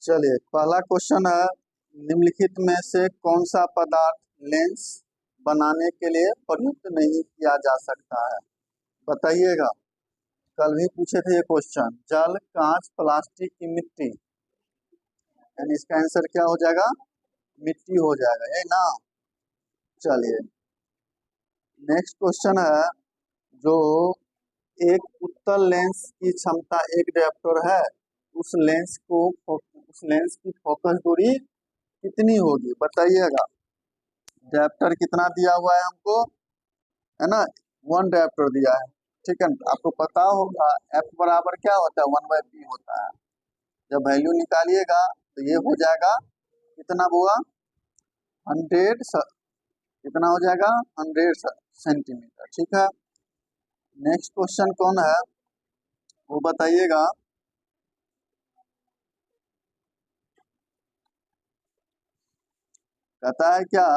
चलिए पहला क्वेश्चन है, निम्नलिखित में से कौन सा पदार्थ लेंस बनाने के लिए प्रयुक्त नहीं किया जा सकता है, बताइएगा। कल भी पूछे थे ये क्वेश्चन। जल, कांच, प्लास्टिक की मिट्टी, यानी इसका आंसर क्या हो जाएगा? मिट्टी हो जाएगा, ये ना। चलिए नेक्स्ट क्वेश्चन है, जो एक उत्तल लेंस की क्षमता एक डायोप्टर है, उस लेंस की फोकस दूरी कितनी होगी, बताइएगा। डायोप्टर कितना दिया हुआ है हमको, है ना, 1 डायोप्टर दिया है, ठीक है। आपको पता होगा एफ बराबर क्या होता है, 1/p होता है। जब वैल्यू निकालिएगा तो ये हो जाएगा, कितना हुआ, 100, कितना हो जाएगा, 100 सेंटीमीटर, ठीक है। नेक्स्ट क्वेश्चन कौन है वो बताइएगा। कहता है क्या,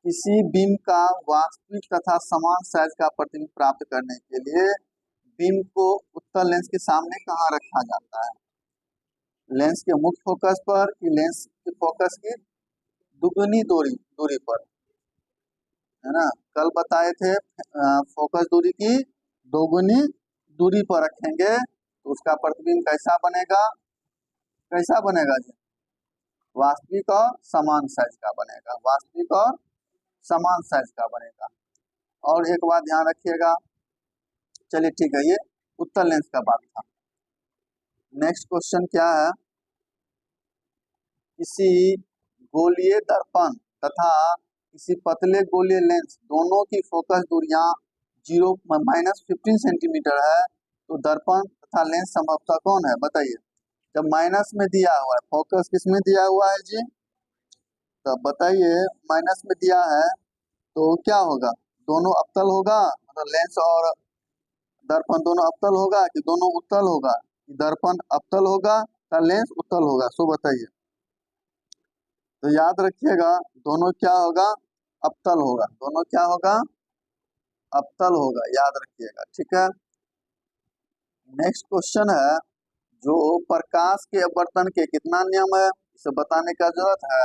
किसी बीम का वास्तविक तथा समान साइज का प्रतिबिंब प्राप्त करने के लिए बीम को उत्तल लेंस के सामने कहाँ रखा जाता है? लेंस के मुख्य फोकस पर कि लेंस के फोकस की दुगुनी दूरी पर, है ना। कल बताए थे फोकस दूरी की दोगुनी दूरी पर रखेंगे तो उसका प्रतिबिंब कैसा बनेगा, कैसा बनेगा जी? वास्तविक और समान साइज का बनेगा, वास्तविक और समान साइज का बनेगा। और एक बात ध्यान रखिएगा, चलिए ठीक है, ये उत्तल लेंस का बात था। नेक्स्ट क्वेश्चन क्या है, किसी गोलीय दर्पण तथा किसी पतले गोलीय लेंस दोनों की फोकस दूरियां 0-15 सेंटीमीटर है, तो दर्पण तथा लेंस समकक्ष कौन है, बताइए। जब माइनस में दिया हुआ है, फोकस किस में दिया हुआ है जी, तो बताइए माइनस में दिया है तो क्या होगा, दोनों अवतल होगा, मतलब लेंस और दर्पण दोनों अवतल होगा कि दोनों उत्तल होगा, दर्पण अवतल होगा या लेंस उत्तल होगा, सो बताइए। तो याद रखिएगा, दोनों क्या होगा, अवतल होगा, दोनों क्या होगा, अवतल होगा, याद रखिएगा, ठीक है। नेक्स्ट क्वेश्चन है, जो प्रकाश के अपवर्तन के कितना नियम है, इसे बताने का जरूरत है,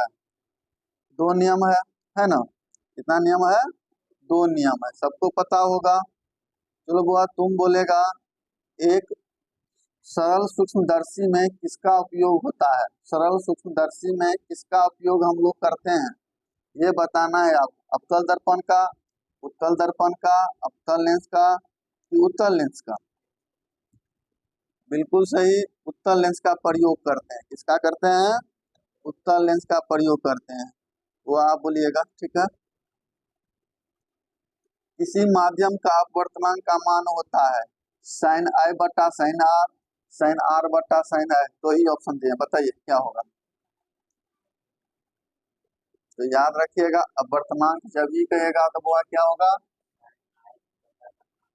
2 नियम है ना। कितना नियम है, 2 नियम है, सबको पता होगा। चलो बुआ तुम बोलेगा, एक सरल सूक्ष्मदर्शी में किसका उपयोग होता है, सरल सूक्ष्मदर्शी में किसका उपयोग हम लोग करते हैं, ये बताना है आप। अवतल दर्पण का, उत्तल दर्पण का, अवतल लेंस का कि उत्तल लेंस का? बिल्कुल सही, उत्तल लेंस का प्रयोग करते हैं। किसका करते हैं, उत्तल लेंस का प्रयोग करते हैं, वो आप बोलिएगा, ठीक है। किसी माध्यम का अपवर्तनांक का मान होता है sin i बटा sin r, sin r बटा sin i, तो ही ऑप्शन दिए, बताइए क्या होगा। तो याद रखिएगा, अपवर्तनांक जब ही कहेगा तो वो क्या होगा,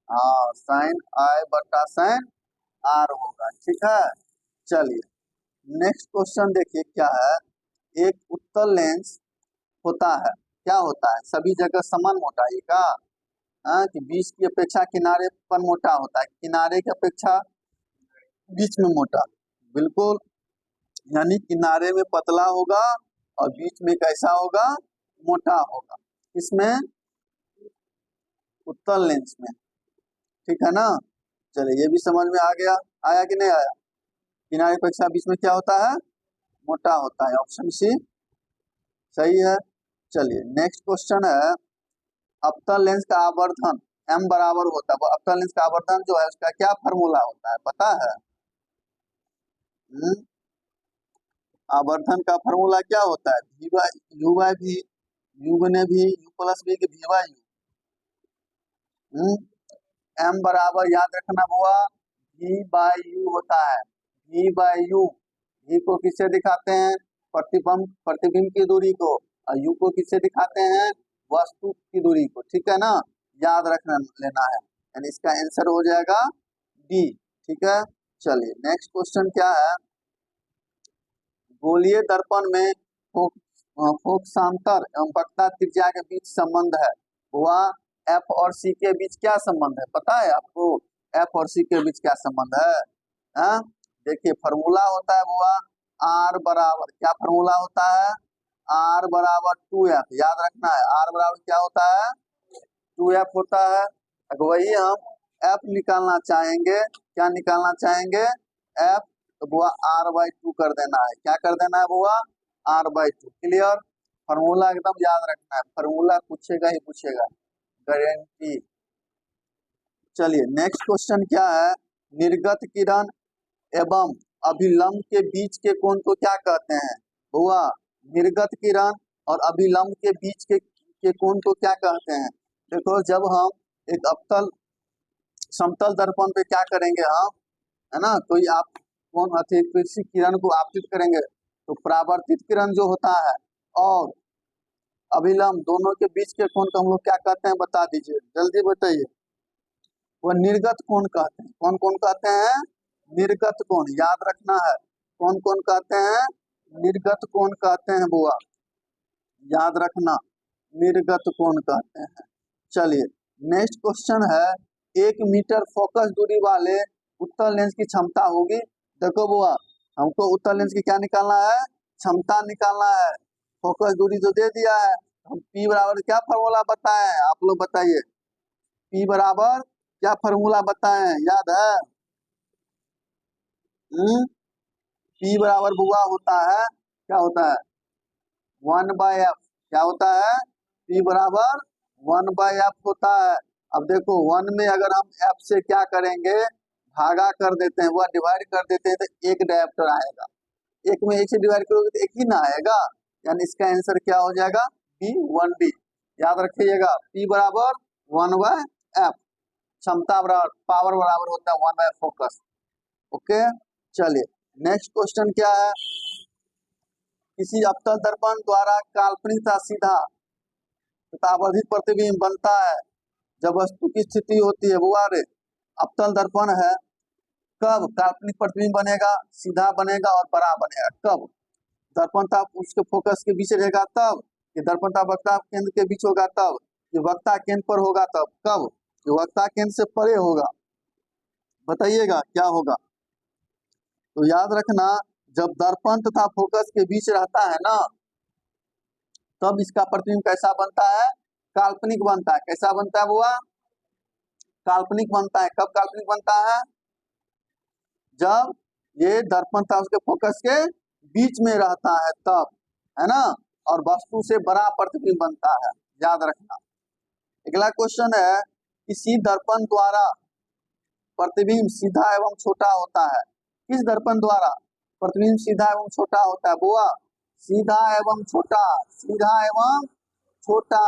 हाँ sin i बटा sin r होगा, ठीक है। चलिए नेक्स्ट क्वेश्चन देखिए क्या है, एक उत्तल लेंस होता है, क्या होता है, सभी जगह समान मोटाई का, कि बीच की अपेक्षा किनारे पर मोटा होता है, किनारे की अपेक्षा बीच में मोटा, बिल्कुल, यानी किनारे में पतला होगा और बीच में कैसा होगा, मोटा होगा, इसमें उत्तल लेंस में, ठीक है ना। चलिए ये भी समझ में आ गया, आया कि नहीं आया, किनारे की अपेक्षा बीच में क्या होता है, मोटा होता है, ऑप्शन सी सही है। चलिए नेक्स्ट क्वेश्चन है, अवतल लेंस का आवर्धन m बराबर होता है, वो अवतल लेंस का आवर्धन जो है उसका क्या फार्मूला होता है, पता है? आवर्धन का फार्मूला क्या होता है, v by u by v, u गुने v, u प्लस v की v बाई u। m बराबर याद रखना हुआ v बाई u होता है, v बाई u, v को किससे दिखाते हैं, प्रतिबिंब की दूरी को, और u को किससे दिखाते हैं, वस्तु की दूरी को, ठीक है ना, याद रखना लेना है, यानी इसका आंसर हो जाएगा डी, ठीक है। चलिए नेक्स्ट क्वेश्चन क्या है, गोलीय दर्पण में फोकसांतर एवं वक्रता त्रिज्या के बीच संबंध है, हुआ एफ और सी के बीच क्या संबंध है, पता है आपको, एफ और सी के बीच क्या संबंध है, हाँ? देखिए फार्मूला होता है हुआ आर बराबर क्या फॉर्मूला होता है, आर बराबर 2f, याद रखना है आर बराबर क्या होता है 2f होता है। अगर वही हम f निकालना चाहेंगे, क्या निकालना चाहेंगे f, तो बुआ r/2 कर देना है, क्या कर देना है बुआ r/2। क्लियर, फॉर्मूला एकदम याद रखना है, फॉर्मूला पूछेगा ही पूछेगा, गारंटी। चलिए नेक्स्ट क्वेश्चन क्या है, निर्गत किरण एवं अभिलंब के बीच के कोण को क्या कहते हैं बुआ, निर्गत किरण और अभिलंब के बीच के कोण को क्या कहते हैं। देखो जब हम एक अवतल समतल दर्पण पे क्या करेंगे हम, है ना, कोई आप कौन किसी किरण को आपतित करेंगे तो परावर्तित किरण जो होता है और अभिलंब दोनों के बीच के कोण को हम लोग क्या कहते हैं, बता दीजिए जल्दी बताइए। वह निर्गत कोण कहते हैं, कौन कौन कहते हैं, निर्गत कोण, याद रखना है कौन कौन कहते हैं, निर्गत कोण कहते हैं बुआ, याद रखना निर्गत कोण कहते हैं। चलिए नेक्स्ट क्वेश्चन है, 1 मीटर फोकस दूरी वाले उत्तल लेंस की क्षमता होगी। देखो बुआ हमको उत्तल लेंस की क्या निकालना है, क्षमता निकालना है, फोकस दूरी जो दे दिया है, हम P बराबर क्या फॉर्मूला बताए, आप लोग बताइए P बराबर क्या फॉर्मूला बताए, याद है P बराबर बुआ होता है, क्या होता है 1/f, क्या होता है P बराबर 1/f होता है। अब देखो 1 में अगर हम f से क्या करेंगे भागा कर देते हैं, वह डिवाइड कर देते हैं तो एक डायप्टर आएगा, एक में एक से डिवाइड करोगे तो एक ही ना आएगा, यानी इसका आंसर क्या हो जाएगा B1B। याद रखिएगा P बराबर 1/f, क्षमता बराबर पावर बराबर होता है 1/f फोकस। ओके चलिए नेक्स्ट क्वेश्चन क्या है, किसी अवतल दर्पण द्वारा काल्पनिक तथा सीधा तथा वर्धित प्रतिबिंब बनता है जब वस्तु की स्थिति होती है, वो रे अवतल दर्पण है, कब काल्पनिक प्रतिबिंब बनेगा, सीधा बनेगा और बड़ा बनेगा, कब दर्पण ताप उसके फोकस के बीच रहेगा तब, ये दर्पण ताप वक्ता केंद्र के बीच होगा तब, ये वक्ता केंद्र पर होगा तब, कब ये वक्ता केंद्र से परे होगा, बताइएगा क्या होगा। तो याद रखना जब दर्पण तथा फोकस के बीच रहता है ना तब इसका प्रतिबिंब कैसा बनता है, काल्पनिक बनता है, कैसा बनता है बुआ, काल्पनिक बनता है। कब काल्पनिक बनता है, जब ये दर्पण तथा उसके फोकस के बीच में रहता है तब, है ना, और वस्तु से बड़ा प्रतिबिंब बनता है, याद रखना। अगला क्वेश्चन है, किसी दर्पण द्वारा प्रतिबिंब सीधा एवं छोटा होता है, किस दर्पण द्वारा प्रतिबिंब सीधा एवं छोटा होता है बुआ, सीधा एवं छोटा, सीधा एवं छोटा,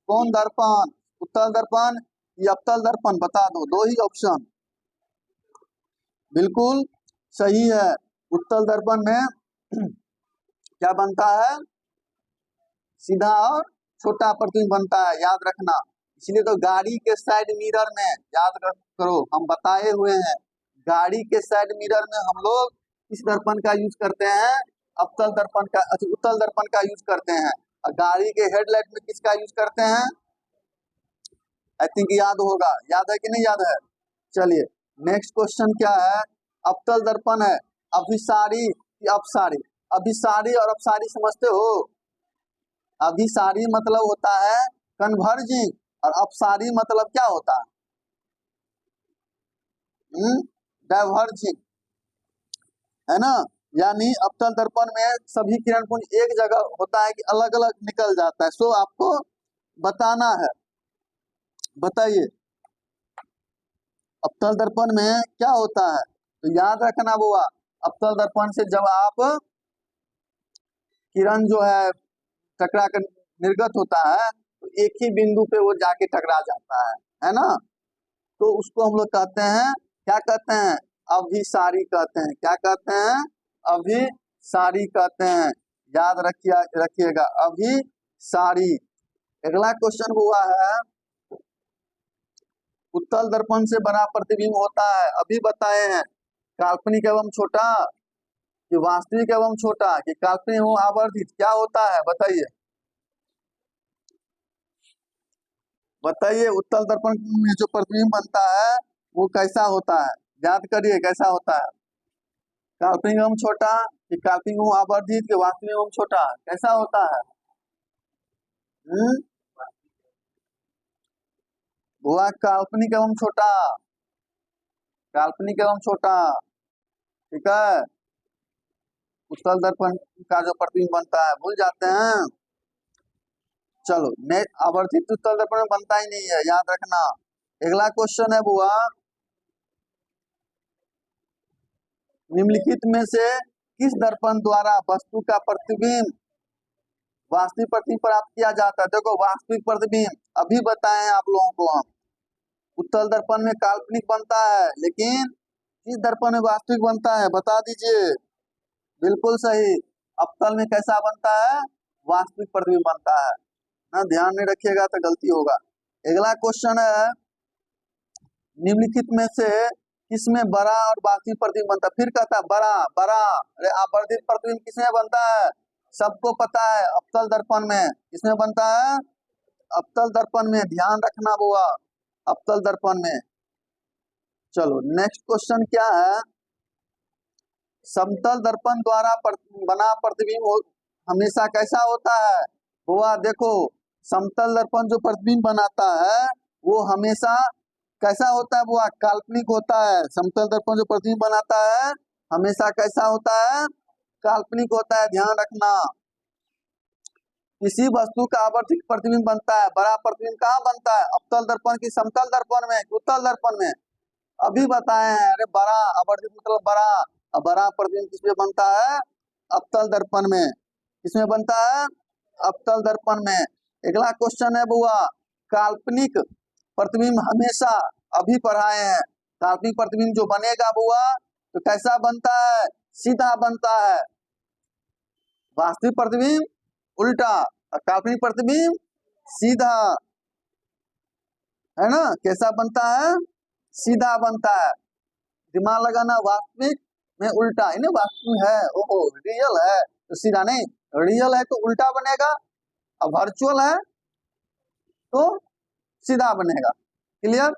कौन दर्पण, उत्तल दर्पण या अवतल दर्पण, बता दो, दो ही ऑप्शन, बिल्कुल सही है, उत्तल दर्पण में क्या बनता है, सीधा और छोटा प्रतिबिंब बनता है, याद रखना। इसलिए तो गाड़ी के साइड मिरर में याद करो, हम बताए हुए हैं गाड़ी के साइड मिरर में हम लोग किस दर्पण का यूज करते हैं, अवतल दर्पण का, उत्तल दर्पण का यूज करते हैं, और गाड़ी के हेडलाइट में किसका यूज करते हैं, आई थिंक याद होगा, याद है कि नहीं याद है। चलिए नेक्स्ट क्वेश्चन क्या है, अवतल दर्पण है अभिसारी कि अपसारी, अभिसारी और अपसारी समझते हो, अभिसारी मतलब होता है कन्वर्जिंग और अपसारी मतलब क्या होता है, डाइवर्जिंग, है ना, यानी अवतल दर्पण में सभी किरण पुंज एक जगह होता है कि अलग अलग निकल जाता है, सो आपको बताना है, बताइए अवतल दर्पण में क्या होता है, तो याद रखना बुआ, अवतल दर्पण से जब आप किरण जो है टकरा कर निर्गत होता है तो एक ही बिंदु पे वो जाके टकरा जाता है ना, तो उसको हम लोग कहते हैं, क्या कहते हैं, अभिसारी कहते हैं, क्या कहते हैं, अभिसारी कहते हैं, याद रखिएगा अभिसारी। अगला क्वेश्चन हुआ है, उत्तल दर्पण से बड़ा प्रतिबिंब होता है, अभी बताए हैं, काल्पनिक एवं छोटा कि वास्तविक एवं छोटा कि काल्पनिक एवं आवर्धित, क्या होता है बताइए, बताइए उत्तल दर्पण में जो प्रतिबिंब बनता है वो कैसा होता है, याद करिए कैसा होता है, काल्पनिक एवं छोटा कि काल्पनिक एवं आवर्धित के वास्तविक एवं छोटा कैसा होता है? हुआ काल्पनिक एवं छोटा, काल्पनिक एवं छोटा, ठीक है। उत्तल दर्पण का जो प्रतिबिंब बनता है भूल जाते हैं। चलो आवर्धित उत्तल दर्पण में बनता ही नहीं है, याद रखना। अगला क्वेश्चन है बुआ, निम्नलिखित में से किस दर्पण द्वारा वस्तु का प्रतिबिंब वास्तविक प्रतिबिंब प्राप्त किया जाता है? देखो वास्तविक प्रतिबिंब अभी बताए आप लोगों को हम, उत्तल दर्पण में काल्पनिक बनता है, लेकिन किस दर्पण में वास्तविक बनता है बता दीजिए। बिल्कुल सही, अवतल में कैसा बनता है? वास्तविक प्रतिबिंब बनता है ना, ध्यान नहीं रखिएगा तो गलती होगा। अगला क्वेश्चन है, निम्नलिखित में से किसमें बड़ा और वास्तविक प्रतिबिंब बनता है? फिर कहता है बड़ा बड़ा, अरे आवर्धित प्रतिबिंब किसमें बनता है? सबको पता है, अवतल दर्पण में। किसमें बनता है? अवतल दर्पण में, ध्यान रखना बुआ, अवतल दर्पण में। चलो नेक्स्ट क्वेश्चन क्या है, समतल दर्पण द्वारा बना प्रतिबिंब हमेशा कैसा होता है? बुआ देखो, समतल दर्पण जो प्रतिबिंब बनाता है वो हमेशा कैसा होता है बुआ? काल्पनिक होता है। समतल दर्पण जो प्रतिबिंब बनाता है हमेशा कैसा होता है? काल्पनिक होता है, ध्यान रखना। किसी वस्तु का आवर्धित प्रतिबिंब बनता है, बड़ा प्रतिबिंब कहाँ बनता है? अवतल दर्पण की समतल दर्पण में, उत्तल दर्पण में? अभी बताए हैं, अरे बड़ा आवर्धित मतलब बड़ा, बड़ा प्रतिबिंब किसमें बनता है? अवतल दर्पण में। किसमें बनता है? अवतल दर्पण में। अगला क्वेश्चन है बुआ, काल्पनिक प्रतिबिंब हमेशा, अभी पढ़ाए हैं, काल्पनिक प्रतिबिंब जो बनेगा बुआ तो कैसा बनता है? सीधा बनता है। वास्तविक प्रतिबिंब उल्टा, काल्पनिक प्रतिबिंब सीधा, है ना। कैसा बनता है? सीधा बनता है। दिमाग लगाना, वास्तविक में उल्टा है ना, वास्तविक है ओहो रियल है तो सीधा नहीं, रियल है तो उल्टा बनेगा, अब वर्चुअल है तो सीधा बनेगा। क्लियर?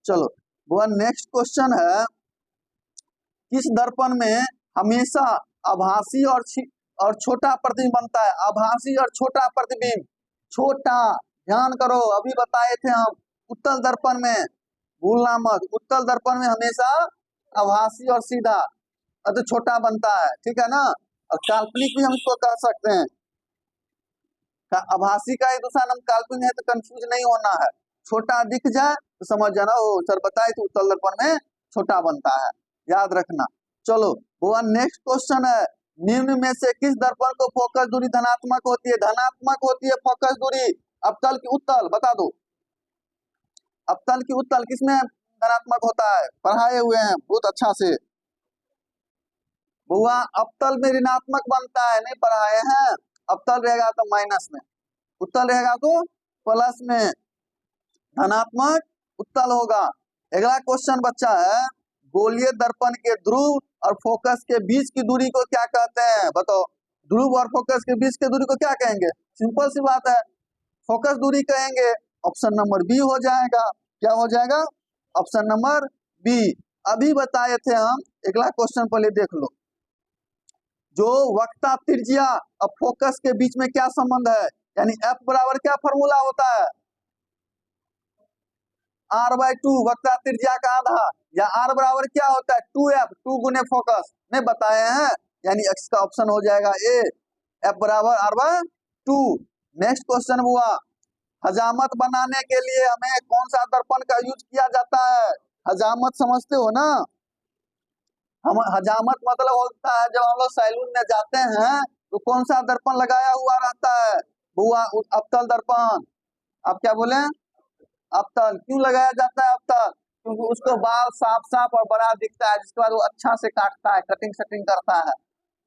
चलो वो नेक्स्ट क्वेश्चन है, किस दर्पण में हमेशा आभासी और छोटा प्रतिबिंब बनता है? आभासी और छोटा प्रतिबिंब, छोटा, ध्यान करो अभी बताए थे हम, उत्तल दर्पण में, भूलना मत, उत्तल दर्पण में हमेशा आभासी और सीधा तो छोटा बनता है, ठीक है ना। और काल्पनिक भी हम इसको कह सकते हैं, आभासी का एक दूसरा नाम काल्पनिक है, तो कंफ्यूज नहीं होना है। छोटा दिख जाए तो समझ जाना ओ सर बताए तो उत्तल दर्पण में छोटा बनता है, याद रखना। चलो वो नेक्स्ट क्वेश्चन है, निम्न में से किस दर्पण को फोकस दूरी धनात्मक होती है? धनात्मक होती है फोकस दूरी, अवतल की उत्तल, बता दो। अवतल की उत्तल किसमें धनात्मक होता है? पढ़ाए हुए हैं बहुत अच्छा से। बुआ अवतल में ऋणात्मक बनता है, नहीं पढ़ाए हैं? अवतल रहेगा तो माइनस में, उत्तल रहेगा तो प्लस में, धनात्मक उत्तल होगा। अगला क्वेश्चन बच्चा है, गोलीय दर्पण के ध्रुव और फोकस के बीच की दूरी को क्या कहते हैं? बताओ, ध्रुव और फोकस के बीच की दूरी को क्या कहेंगे? सिंपल सी बात है, फोकस दूरी कहेंगे। ऑप्शन नंबर बी हो जाएगा। क्या हो जाएगा? Option number B. अभी बताए थे हम, अगला क्वेश्चन पहले देख लो, जो वक्ता त्रिज्या और फोकस के बीच में क्या संबंध है? यानी एफ बराबर क्या फॉर्मूला होता है? r/2 वक्ता त्रिज्या का आधा, या r बराबर क्या होता है? 2f, 2 गुने फोकस में बताए हैं, यानी x का ऑप्शन हो जाएगा ए, f बराबर r/2। नेक्स्ट क्वेश्चन हुआ, हजामत बनाने के लिए हमें कौन सा दर्पण का यूज किया जाता है? हजामत समझते हो ना? हम हजामत मतलब होता है जब हम लोग सैलून में जाते हैं तो कौन सा दर्पण लगाया हुआ रहता है? बुआ अवतल दर्पण। आप क्या बोले? अवतल। क्यों लगाया जाता है अवतल? क्योंकि उसको बाल साफ साफ और बड़ा दिखता है, जिसके बाद वो अच्छा से काटता है, कटिंग शटिंग करता है।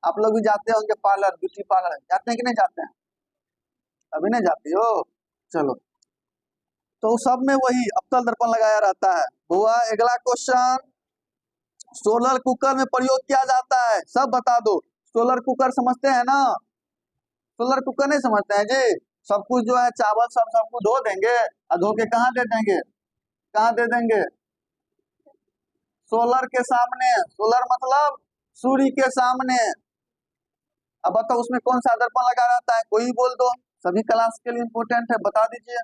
आप लोग भी जाते होंगे पार्लर, ब्यूटी पार्लर जाते हैं कि नहीं जाते हैं? अभी नहीं जाती हो? चलो, तो सब में वही अवतल दर्पण लगाया रहता है। बुआ अगला क्वेश्चन, सोलर कुकर में प्रयोग किया जाता है, सब बता दो। सोलर कुकर समझते हैं ना? सोलर कुकर नहीं समझते हैं जी? सब कुछ जो है चावल सब कुछ धो देंगे और धो के कहाँ दे देंगे? कहाँ दे देंगे? सोलर के सामने। सोलर मतलब सूर्य के सामने, अब बताओ उसमें कौन सा दर्पण लगा रहता है, कोई बोल दो, सभी क्लास के लिए इंपोर्टेंट है, बता दीजिए।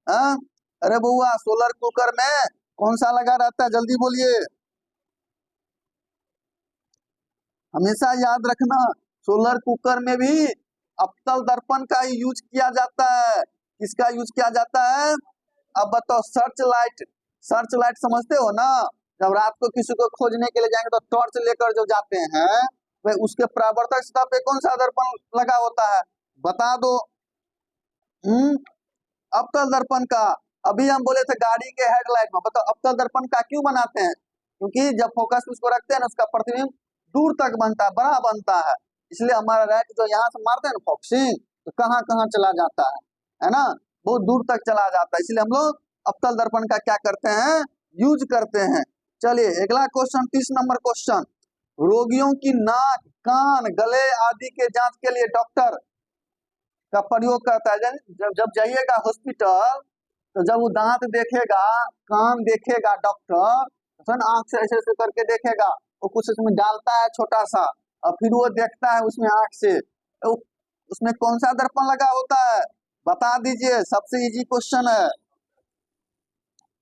हाँ, अरे बुआ सोलर कुकर में कौन सा लगा रहता है, जल्दी बोलिए। हमेशा याद रखना, सोलर कुकर में भी अवतल दर्पण का ही यूज किया जाता है। किसका यूज किया जाता है? अब बताओ, सर्च लाइट। सर्च लाइट समझते हो ना, जब रात को किसी को खोजने के लिए जाएंगे तो टॉर्च लेकर जो जाते हैं, वह उसके परावर्तक सतह पे कौन सा दर्पण लगा होता है, बता दो। अवतल दर्पण का। अभी हम बोले थे गाड़ी के हेडलाइट में, बताओ अवतल दर्पण का क्यों बनाते हैं? क्योंकि जब फोकस उसको रखते हैं ना, उसका प्रतिबिंब दूर तक बनता है, बड़ा बनता है, इसलिए हमारा लाइट जो यहाँ से मारते हैं ना फोकसिंग, तो कहाँ कहाँ चला जाता है ना, बहुत दूर तक चला जाता है, इसलिए हम लोग अवतल दर्पण का क्या करते हैं, यूज करते हैं। चलिए अगला क्वेश्चन, 30 नंबर क्वेश्चन। रोगियों की नाक, कान, गले आदि के जांच के लिए डॉक्टर का प्रयोग करता है। जब जब जाइएगा हॉस्पिटल, तो जब वो दांत देखेगा, कान देखेगा डॉक्टर, तो ना आंख से ऐसे ऐसे करके देखेगा, वो कुछ उसमें डालता है छोटा सा, और फिर वो देखता है उसमें आंख से, तो उसमें कौन सा दर्पण लगा होता है, बता दीजिए, सबसे इजी क्वेश्चन है।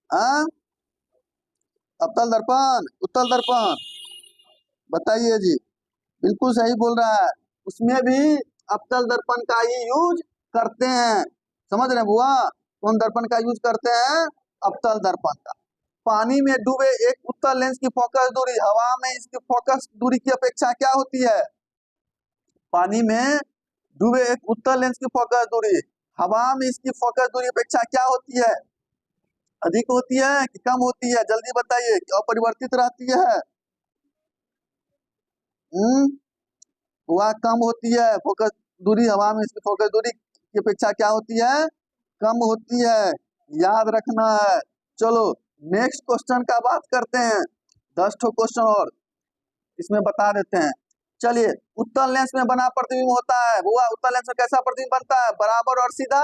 हाँ, अवतल दर्पण, उत्तल दर्पण, बताइए जी। बिल्कुल सही बोल रहा है, उसमें भी अवतल दर्पण का ही यूज करते हैं। समझ रहे हैं बुआ, कौन दर्पण का यूज करते हैं? अवतल दर्पण का। पानी में डूबे एक उत्तल लेंस की फोकस दूरी हवा में इसकी फोकस दूरी की अपेक्षा क्या होती है? पानी में डूबे एक उत्तल लेंस की फोकस दूरी हवा में इसकी फोकस दूरी अपेक्षा क्या होती है? अधिक होती है कि कम होती है, जल्दी बताइए, कि अपरिवर्तित रहती है? वह कम होती है, फोकस दूरी हवा में इसकी फोकस दूरी की अपेक्षा क्या होती है? कम होती है, याद रखना है। चलो नेक्स्ट क्वेश्चन का बात करते हैं, 10 ठो क्वेश्चन और इसमें बता देते हैं। चलिए, उत्तल लेंस में बना प्रतिबिंब होता है, हुआ उत्तल लेंस में कैसा प्रतिबिंब बनता है, बराबर और सीधा,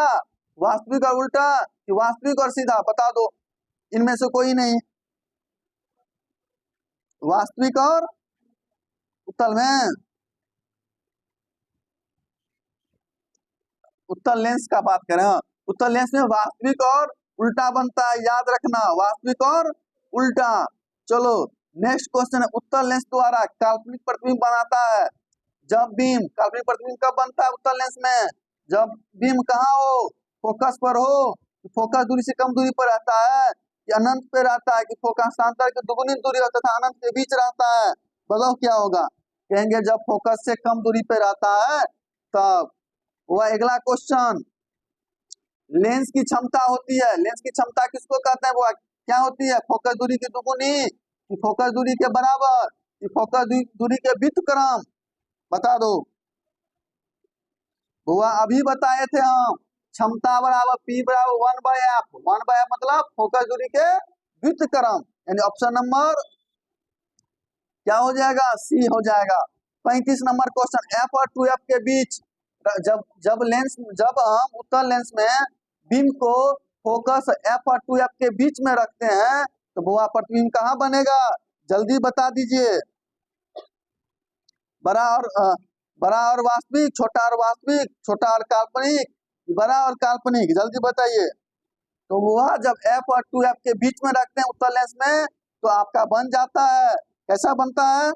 वास्तविक और उल्टा, कि वास्तविक और सीधा, बता दो, इनमें से कोई नहीं। वास्तविक और उत्तल में, उत्तल लेंस का बात करें, उत्तल लेंस में वास्तविक और उल्टा बनता है, याद रखना, वास्तविक और उल्टा। चलो नेक्स्ट क्वेश्चन है, उत्तल लेंस द्वारा काल्पनिक प्रतिबिंब बनाता है जब बीम, काल्पनिक प्रतिबिंब कब बनता है उत्तल लेंस में? जब बीम कहाँ हो, फोकस पर हो, फोकस दूरी से कम दूरी पर रहता है, कि अनंत पे रहता है, कि फोकसांतर की दुगुनी दूरी होता है, अनंत के बीच रहता है, बताओ क्या होगा? कहेंगे जब फोकस से कम दूरी पे रहता है तब। वह अगला क्वेश्चन, लेंस की क्षमता होती है, लेंस की क्षमता किसको कहते हैं, वो क्या होती है? फोकस दूरी की दुगुनी, कि फोकस दूरी के बराबर, कि फोकस दूरी के व्युत्क्रम, बता दो। हुआ अभी बताए थे हम, क्षमता बराबर पी बराबर 1/f, 1/f मतलब फोकस दूरी के व्युत्क्रम, यानी ऑप्शन नंबर क्या हो जाएगा, सी हो जाएगा। 35 नंबर क्वेश्चन, एफ और 2f के बीच, जब जब हम उत्तल लेंस में बीम को फोकस एफ और 2f के बीच में रखते हैं, तो वो प्रतिबिंब कहाँ बनेगा, जल्दी बता दीजिए। बड़ा और बड़ा और वास्तविक, छोटा और वास्तविक, छोटा और काल्पनिक, बड़ा और काल्पनिक, जल्दी बताइए। तो वह जब एफ और 2f के बीच में रखते हैं उत्तल लेंस में, तो आपका बन जाता है, कैसा बनता है?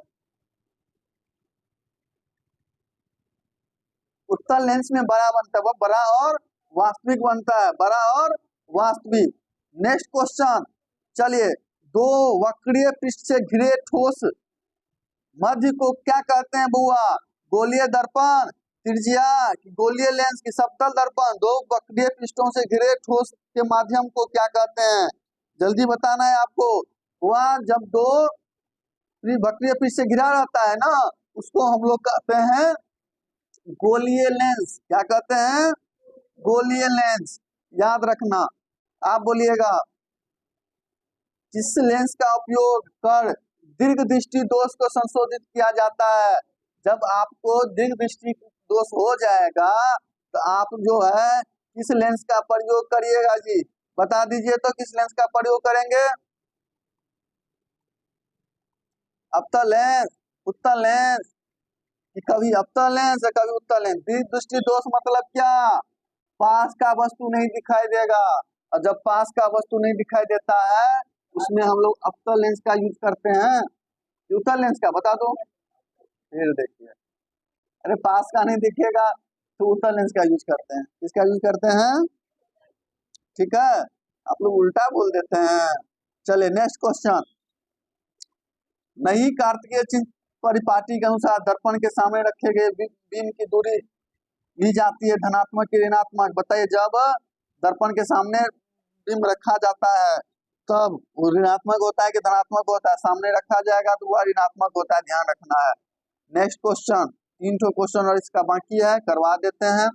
उत्तल लेंस में बड़ा बनता है, वह बड़ा और वास्तविक बनता है, बड़ा और वास्तविक। नेक्स्ट क्वेश्चन, चलिए, दो वक्रीय पृष्ठ से घिरे ठोस मध्य को क्या कहते हैं बुआ? गोलीय दर्पण, त्रिज्या, कि गोलीय लेंस, की समतल दर्पण, दो वक्रीय पृष्ठों से घिरे ठोस के माध्यम को क्या कहते हैं, जल्दी बताना है आपको। वह जब दो वक्रीय पृष्ठ से घिरा रहता है ना, उसको हम लोग कहते हैं गोलीय लेंस, क्या कहते हैं? गोलीय लेंस, याद रखना। आप बोलिएगा, जिस लेंस का उपयोग कर दीर्घ दृष्टि दोष को संशोधित किया जाता है, जब आपको दीर्घ दृष्टि दोष हो जाएगा, तो आप जो है किस लेंस का प्रयोग करिएगा जी, बता दीजिए, तो किस लेंस का प्रयोग करेंगे? अवतल लेंस, उत्तल लेंस, कि कभी अवतल लेंस है कभी उत्तल लेंस। दृष्टि दोष मतलब क्या? पास का वस्तु नहीं दिखाई देगा, और जब पास का वस्तु नहीं दिखाई देता है उसमें हम लोग अवतल लेंस का यूज करते हैं। उत्तल लेंस का बता दो। फिर देखिए, अरे पास का नहीं दिखेगा तो उत्तल लेंस का यूज करते हैं। किसका यूज करते हैं? ठीक है, आप लोग उल्टा बोल देते हैं। चलिए नेक्स्ट क्वेश्चन। नहीं कार्तिकेय चिन्ह परिपाटी के अनुसार दर्पण के सामने रखे गए बीम की दूरी ली जाती है धनात्मक की ऋणात्मक। बताइए, जब दर्पण के सामने बीम रखा जाता है तब वो ऋणात्मक होता है कि धनात्मक होता है? सामने रखा जाएगा तो वह ऋणात्मक होता है, ध्यान रखना है। नेक्स्ट क्वेश्चन, 3 ठो क्वेश्चन और इसका बाकी है, करवा देते हैं।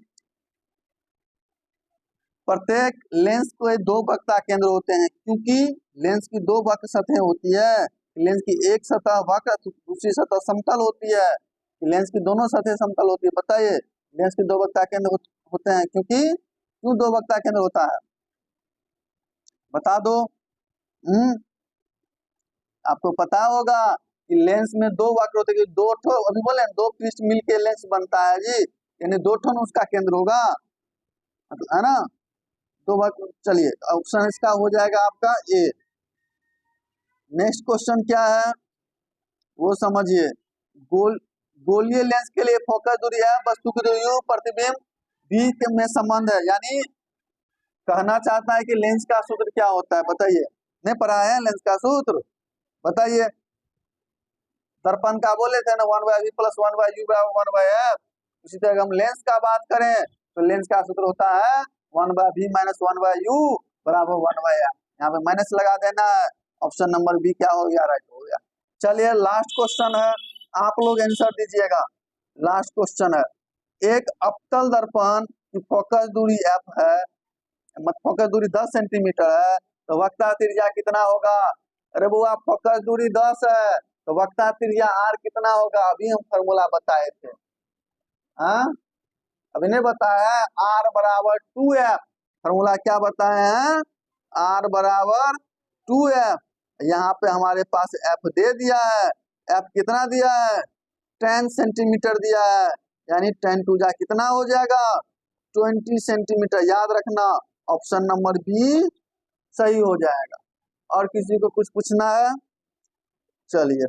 प्रत्येक लेंस के 2 वक्रता केंद्र होते हैं, क्योंकि लेंस की 2 वक्र सतहें होती है। लेंस की एक सतह वक्र, दूसरी सतह समतल होती है। लेंस की दोनों सतहें समतल होती है। बताइए, लेंस के 2 वक्रता केंद्र होते हैं क्योंकि क्यों 2 वक्रता केंद्र होता है? बता दो। आपको पता होगा कि लेंस में 2 वक्र होते हैं, 2 ठो अभी बोले 2 पृष्ठ मिलके लेंस बनता है जी, यानी 2 ठो उसका केंद्र होगा, है ना? 2 वक्र। चलिए ऑप्शन इसका हो जाएगा आपका ए। नेक्स्ट क्वेश्चन क्या है वो समझिए। गोलीय लेंस के लिए फोकस दूरी है वस्तु की दूरी प्रतिबिंब भी में संबंध है। यानी कहना चाहता है कि लेंस का सूत्र क्या होता है? बताइए, नहीं पढ़ा है लेंस का सूत्र? बताइए, दर्पण का बोले थे ना 1/v + 1/u = 1/f। उसी तरह हम लेंस का बात करें तो लेंस का सूत्र होता है 1/v - 1/u = 1/f। यहाँ पे माइनस लगा देना है। ऑप्शन नंबर बी क्या हो गया? राइट हो गया। चलिए लास्ट क्वेश्चन है, आप लोग आंसर दीजिएगा। लास्ट क्वेश्चन है, एक अवतल दर्पण की फोकस दूरी f है, फोकस दूरी 10 सेंटीमीटर है, तो वक्रता त्रिज्या कितना होगा? अरे बुआ फोकस दूरी 10 है तो वक्रता त्रिज्या r कितना होगा? अभी हम फॉर्मूला बताए थे। हाँ, अभी नहीं बताया है। r = 2f। फॉर्मूला क्या बताए हैं? r = 2f। यहाँ पे हमारे पास f दे दिया है। f कितना दिया है? 10 सेंटीमीटर दिया है, यानी 10 टू जा कितना हो जाएगा? 20 सेंटीमीटर। याद रखना, ऑप्शन नंबर बी सही हो जाएगा। और किसी को कुछ पूछना है? चलिए।